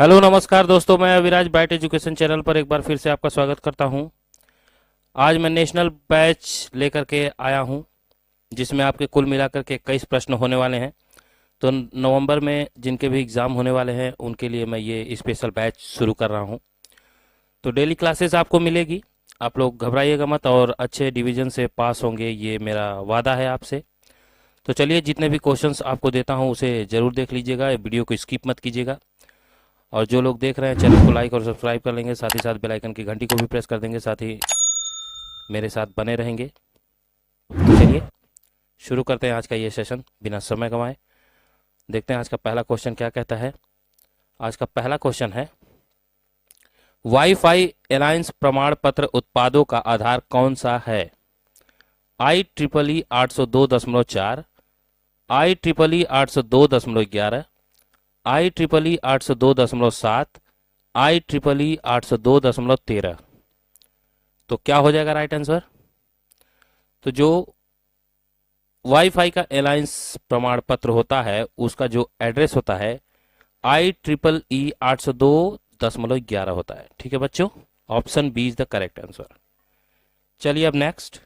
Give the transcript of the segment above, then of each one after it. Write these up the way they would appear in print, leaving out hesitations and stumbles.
Hello नमस्कार दोस्तों, मैं अविराज बाइट एजुकेशन चैनल पर एक बार फिर से आपका स्वागत करता हूं। आज मैं नेशनल बैच लेकर के आया हूं, जिसमें आपके कुल मिलाकर के 21 प्रश्न होने वाले हैं। तो नवंबर में जिनके भी एग्ज़ाम होने वाले हैं उनके लिए मैं ये स्पेशल बैच शुरू कर रहा हूं। तो डेली क्लासेस आपको मिलेगी, आप लोग घबराइएगा मत और अच्छे डिवीज़न से पास होंगे, ये मेरा वादा है आपसे। तो चलिए, जितने भी क्वेश्चंस आपको देता हूँ उसे ज़रूर देख लीजिएगा, वीडियो को स्किप मत कीजिएगा। और जो लोग देख रहे हैं चैनल को लाइक और सब्सक्राइब कर लेंगे, साथ ही साथ बेल आइकन की घंटी को भी प्रेस कर देंगे, साथ ही मेरे साथ बने रहेंगे। तो चलिए शुरू करते हैं आज का ये सेशन बिना समय गंवाए। देखते हैं आज का पहला क्वेश्चन क्या कहता है। आज का पहला क्वेश्चन है, वाईफाई अलायंस प्रमाण पत्र उत्पादों का आधार कौन सा है? IEEE 802.4, IEEE 802.11, IEEE 802.7, IEEE 802.13। तो क्या हो जाएगा राइट आंसर? तो जो वाईफाई का अलायंस प्रमाण पत्र होता है उसका जो एड्रेस होता है IEEE 802.11 होता है। ठीक है बच्चों, option B is the correct answer. चलिए अब नेक्स्ट,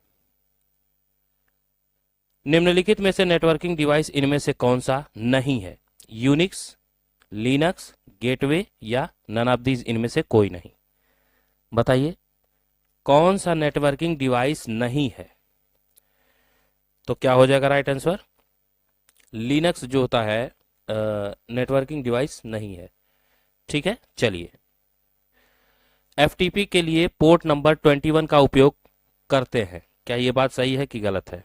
निम्नलिखित में से नेटवर्किंग डिवाइस इनमें से कौन सा नहीं है? यूनिक्स, लिनक्स, गेटवे या नन ऑफ दीज इनमें से कोई नहीं। बताइए कौन सा नेटवर्किंग डिवाइस नहीं है? तो क्या हो जाएगा राइट आंसर? लिनक्स जो होता है नेटवर्किंग डिवाइस नहीं है। ठीक है, चलिए एफटीपी के लिए पोर्ट नंबर 21 का उपयोग करते हैं, क्या ये बात सही है कि गलत है?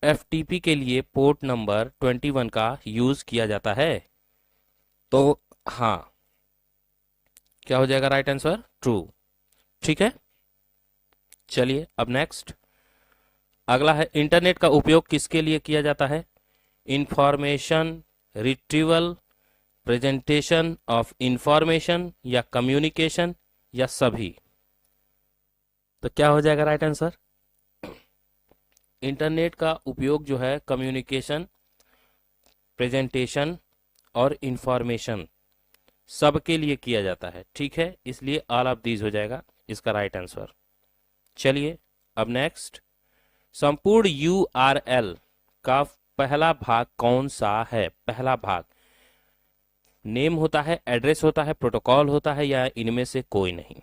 एफटीपी के लिए पोर्ट नंबर 21 का यूज किया जाता है। तो हाँ, क्या हो जाएगा राइट आंसर? ट्रू। ठीक है, चलिए अब नेक्स्ट, अगला है, इंटरनेट का उपयोग किसके लिए किया जाता है? Information retrieval, presentation of information या कम्युनिकेशन या सभी। तो क्या हो जाएगा राइट आंसर? इंटरनेट का उपयोग जो है कम्युनिकेशन, प्रेजेंटेशन और इंफॉर्मेशन सबके लिए किया जाता है। ठीक है, इसलिए ऑल ऑफ दीज हो जाएगा इसका राइट आंसर। चलिए अब नेक्स्ट, संपूर्ण URL का पहला भाग कौन सा है? पहला भाग नेम होता है, एड्रेस होता है, प्रोटोकॉल होता है या इनमें से कोई नहीं?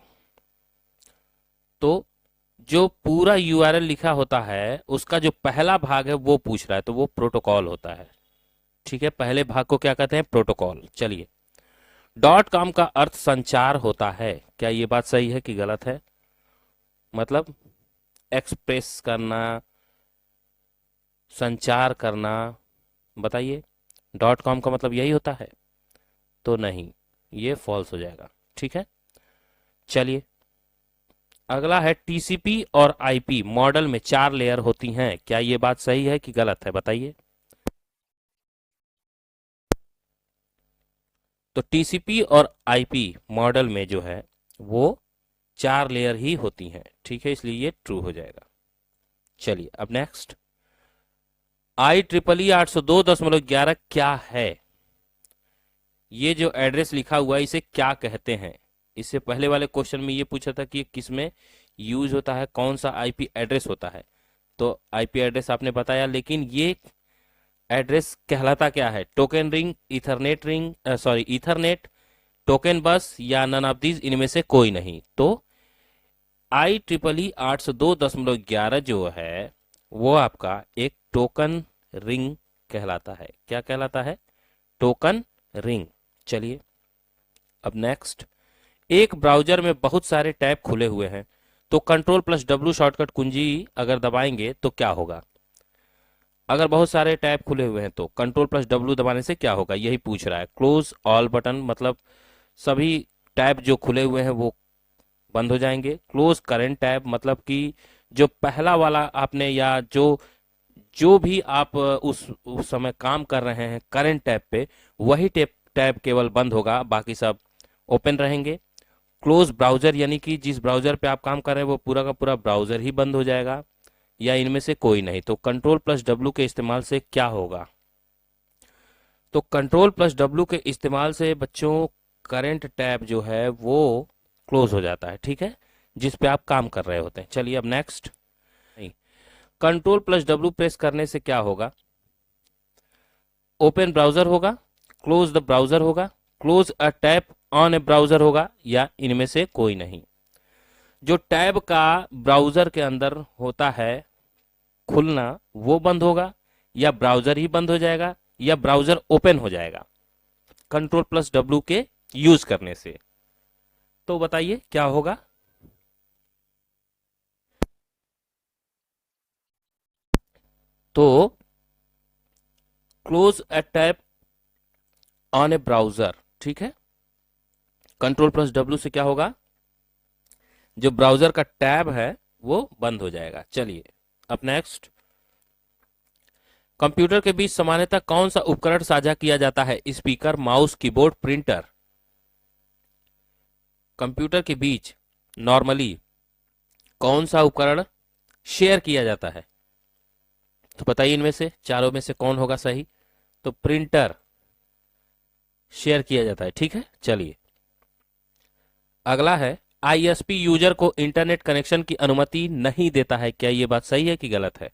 तो जो पूरा URL लिखा होता है उसका जो पहला भाग है वो पूछ रहा है, तो वो प्रोटोकॉल होता है। ठीक है, पहले भाग को क्या कहते हैं? प्रोटोकॉल। चलिए, .com का अर्थ संचार होता है, क्या ये बात सही है कि गलत है? मतलब एक्सप्रेस करना, संचार करना। बताइए, .com का मतलब यही होता है? तो नहीं, ये फॉल्स हो जाएगा। ठीक है, चलिए अगला है, TCP और IP मॉडल में 4 लेयर होती हैं, क्या ये बात सही है कि गलत है? बताइए। तो TCP और IP मॉडल में जो है वो 4 लेयर ही होती हैं। ठीक है, इसलिए ये ट्रू हो जाएगा। चलिए अब नेक्स्ट, IEEE 802.11 क्या है? ये जो एड्रेस लिखा हुआ है इसे क्या कहते हैं? इससे पहले वाले क्वेश्चन में ये पूछा था कि किस में यूज होता है, कौन सा IP एड्रेस होता है। तो IP एड्रेस आपने बताया, लेकिन ये एड्रेस कहलाता क्या है? टोकन रिंग, ईथरनेट, टोकन बस या नन ऑफ दीज इनमें से कोई नहीं। तो IEEE 802.11 जो है वो आपका एक टोकन रिंग कहलाता है। क्या कहलाता है? Token ring. चलिए अब नेक्स्ट, एक ब्राउजर में बहुत सारे टैब खुले हुए हैं, तो Ctrl+W शॉर्टकट कुंजी अगर दबाएंगे तो क्या होगा? अगर बहुत सारे टैब खुले हुए हैं तो Ctrl+W दबाने से क्या होगा, यही पूछ रहा है। क्लोज ऑल बटन मतलब सभी टैब जो खुले हुए हैं वो बंद हो जाएंगे। क्लोज करेंट टैब मतलब कि जो पहला वाला आपने या जो जो भी आप उस समय काम कर रहे हैं करेंट टैब पे, वही टैब केवल बंद होगा, बाकी सब ओपन रहेंगे। क्लोज ब्राउजर यानी कि जिस ब्राउजर पे आप काम कर रहे हैं वो पूरा का पूरा ब्राउजर ही बंद हो जाएगा, या इनमें से कोई नहीं। तो Ctrl+W के इस्तेमाल से क्या होगा? तो कंट्रोल प्लस डब्ल्यू के इस्तेमाल से बच्चों करंट टैब जो है वो क्लोज हो जाता है, ठीक है, जिस पे आप काम कर रहे होते हैं। चलिए अब नेक्स्ट, नहीं, कंट्रोल प्लस डब्ल्यू प्रेस करने से क्या होगा? ओपन ब्राउजर होगा, क्लोज द ब्राउजर होगा, close a tab on A browser होगा, या इनमें से कोई नहीं। जो टैब का ब्राउजर के अंदर होता है खुलना वो बंद होगा, या ब्राउजर ही बंद हो जाएगा, या ब्राउजर ओपन हो जाएगा कंट्रोल प्लस डब्ल्यू के यूज करने से। तो बताइए क्या होगा? तो close a tab on A browser, ठीक है, कंट्रोल प्लस डब्ल्यू से क्या होगा? जो ब्राउजर का टैब है वो बंद हो जाएगा। चलिए अब नेक्स्ट, कंप्यूटर के बीच सामान्यतः कौन सा उपकरण साझा किया जाता है? Speaker, mouse, keyboard, printer. Computer के बीच नॉर्मली कौन सा उपकरण शेयर किया जाता है? तो बताइए इनमें से चारों में से कौन होगा सही? तो प्रिंटर शेयर किया जाता है, ठीक है। चलिए अगला है, आईएसपी यूजर को इंटरनेट कनेक्शन की अनुमति नहीं देता है, क्या यह बात सही है कि गलत है?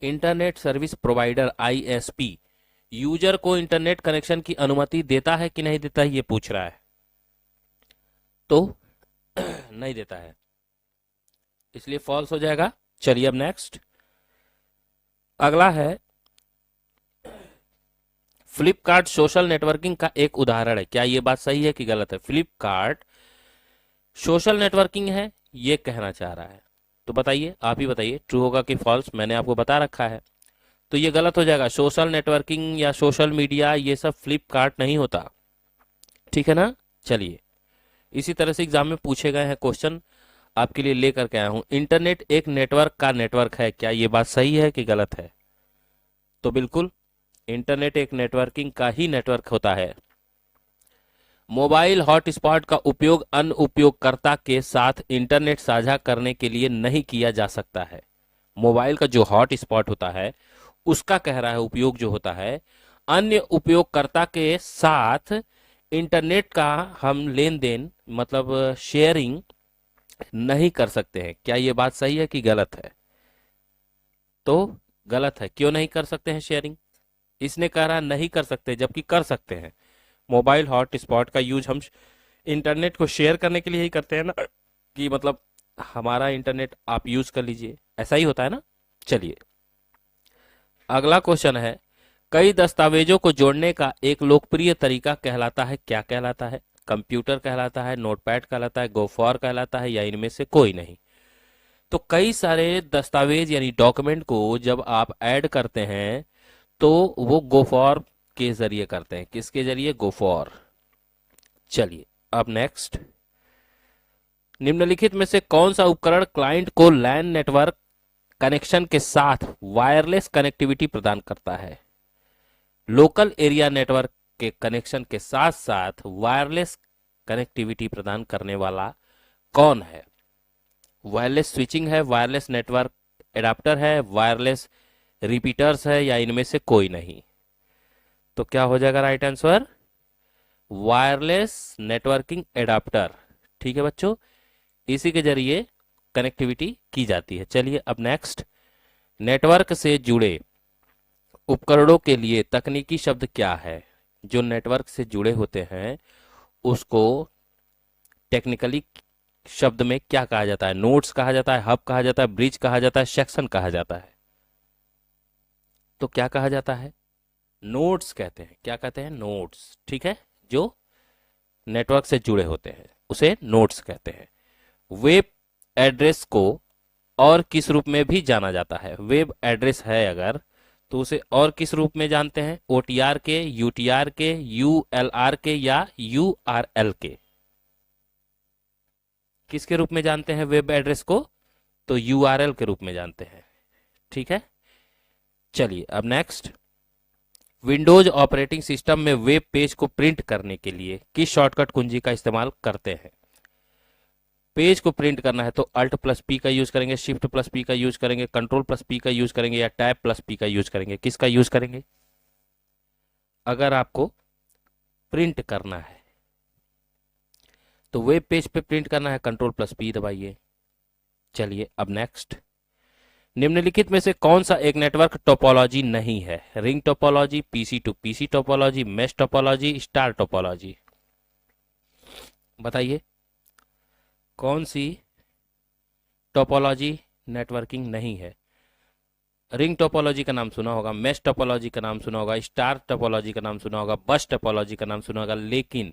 Internet service provider ISP user को इंटरनेट कनेक्शन की अनुमति देता है कि नहीं देता है, ये पूछ रहा है। तो नहीं देता है, इसलिए फॉल्स हो जाएगा। चलिए अब नेक्स्ट, अगला है, फ्लिपकार्ट सोशल नेटवर्किंग का एक उदाहरण है, क्या यह बात सही है कि गलत है? फ्लिपकार्ट सोशल नेटवर्किंग है ये कहना चाह रहा है, तो बताइए, आप ही बताइए ट्रू होगा कि फॉल्स। मैंने आपको बता रखा है, तो ये गलत हो जाएगा। सोशल नेटवर्किंग या सोशल मीडिया ये सब फ्लिपकार्ट नहीं होता, ठीक है ना। चलिए इसी तरह से एग्जाम में पूछे गए हैं क्वेश्चन, आपके लिए लेकर के आया हूं। इंटरनेट एक नेटवर्क का नेटवर्क है, क्या ये बात सही है कि गलत है? तो बिल्कुल इंटरनेट एक नेटवर्किंग का ही नेटवर्क होता है। मोबाइल हॉटस्पॉट का उपयोग अन्य उपयोगकर्ता के साथ इंटरनेट साझा करने के लिए नहीं किया जा सकता है। मोबाइल का जो हॉटस्पॉट होता है उसका कह रहा है उपयोग जो होता है, अन्य उपयोगकर्ता के साथ इंटरनेट का हम लेन देन मतलब शेयरिंग नहीं कर सकते हैं, क्या ये बात सही है कि गलत है? तो गलत है। क्यों नहीं कर सकते हैं शेयरिंग? इसने कह रहा नहीं कर सकते, जबकि कर सकते हैं। मोबाइल हॉटस्पॉट का यूज हम इंटरनेट को शेयर करने के लिए ही करते हैं ना, कि मतलब हमारा इंटरनेट आप यूज कर लीजिए, ऐसा ही होता है ना। चलिए अगला क्वेश्चन है, कई दस्तावेजों को जोड़ने का एक लोकप्रिय तरीका कहलाता है, क्या कहलाता है? कंप्यूटर कहलाता है, नोटपैड कहलाता है, गोफॉर कहलाता है, या इनमें से कोई नहीं। तो कई सारे दस्तावेज यानी डॉक्यूमेंट को जब आप ऐड करते हैं तो वो गोफॉर के जरिए करते हैं। किसके जरिए? गोफॉर। चलिए अब नेक्स्ट, निम्नलिखित में से कौन सा उपकरण क्लाइंट को लैन नेटवर्क कनेक्शन के साथ वायरलेस कनेक्टिविटी प्रदान करता है? लोकल एरिया नेटवर्क के कनेक्शन के साथ साथ वायरलेस कनेक्टिविटी प्रदान करने वाला कौन है? वायरलेस स्विचिंग है, वायरलेस नेटवर्क एडाप्टर है, वायरलेस रिपीटर्स है, या इनमें से कोई नहीं। तो क्या हो जाएगा right answer? Wireless networking adapter, ठीक है बच्चों, इसी के जरिए कनेक्टिविटी की जाती है। चलिए अब नेक्स्ट, नेटवर्क से जुड़े उपकरणों के लिए तकनीकी शब्द क्या है? जो नेटवर्क से जुड़े होते हैं उसको टेक्निकली शब्द में क्या कहा जाता है? नोड्स कहा जाता है, हब कहा जाता है, ब्रिज कहा जाता है, सेक्शन कहा जाता है। तो क्या कहा जाता है? नोड्स कहते हैं। क्या कहते हैं? नोड्स, ठीक है, जो नेटवर्क से जुड़े होते हैं उसे नोड्स कहते हैं। वेब एड्रेस को और किस रूप में भी जाना जाता है? वेब एड्रेस है अगर तो उसे और किस रूप में जानते हैं? ओटीआर के, यूटीआर के, यूएलआर के, या यूआरएल के? किसके रूप में जानते हैं वेब एड्रेस को? तो यूआरएल के रूप में जानते हैं, ठीक है। चलिए अब नेक्स्ट, विंडोज ऑपरेटिंग सिस्टम में वेब पेज को प्रिंट करने के लिए किस शॉर्टकट कुंजी का इस्तेमाल करते हैं? पेज को प्रिंट करना है तो अल्ट प्लस पी का यूज करेंगे, शिफ्ट प्लस पी का यूज करेंगे, कंट्रोल प्लस पी का यूज करेंगे, या टैब प्लस पी का यूज करेंगे? किसका यूज करेंगे? अगर आपको प्रिंट करना है तो वेब पेज पे प्रिंट करना है, Ctrl+P दबाइए। चलिए अब नेक्स्ट, निम्नलिखित में से कौन सा एक नेटवर्क टोपोलॉजी नहीं है? Ring topology, PC to PC topology, mesh topology, star topology. बताइए कौन सी टोपोलॉजी नेटवर्किंग नहीं है? रिंग टोपोलॉजी का नाम सुना होगा, मेश टोपोलॉजी का नाम सुना होगा, स्टार टोपोलॉजी का नाम सुना होगा, बस टोपोलॉजी का नाम सुना होगा, लेकिन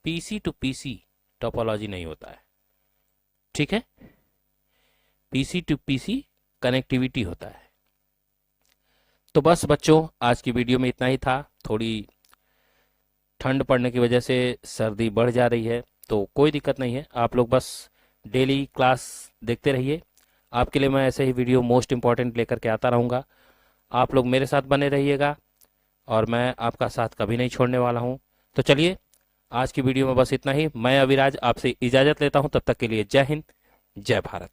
पीसी टू पीसी टोपोलॉजी नहीं होता है। ठीक है, पीसी टू पीसी कनेक्टिविटी होता है। तो बस बच्चों, आज की वीडियो में इतना ही था। थोड़ी ठंड पड़ने की वजह से सर्दी बढ़ जा रही है, तो कोई दिक्कत नहीं है, आप लोग बस डेली क्लास देखते रहिए। आपके लिए मैं ऐसे ही वीडियो मोस्ट इंपॉर्टेंट लेकर के आता रहूँगा। आप लोग मेरे साथ बने रहिएगा और मैं आपका साथ कभी नहीं छोड़ने वाला हूँ। तो चलिए, आज की वीडियो में बस इतना ही। मैं अविराज आपसे इजाज़त लेता हूँ, तब तक के लिए जय हिंद, जय भारत।